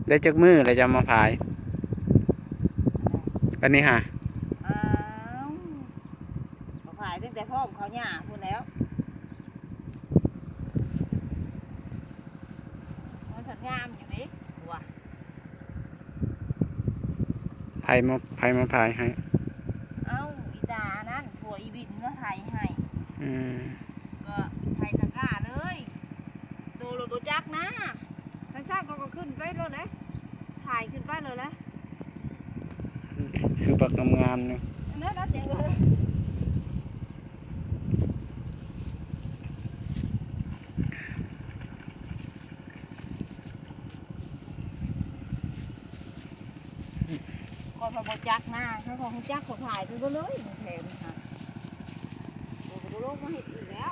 ได้จักมือเลยจะมาพายอันนี้ฮะอ้าวเขาขายตั้งแต่พ่อเขาหย่าพูดแล้วมันสัญญามอยู่ดิว่ะไผมาพายให้เอ้าอีตานั่นผัวอีบินก็ไทยให้ก็ไทยตะกร้าเลยโตโรโบจักนะท่านชาติก็ขึ้นไปเลยนะถ่ายขึ้นไปเลยนะคือปักงามๆเนี่ยนั่นนะเจ๋งเลยคนมาบจักหน้าถ้าของจักเขาถ่ายไปก็เลยมันแถมค่ะโอ้โหโลกมาเห็นอีกแล้ว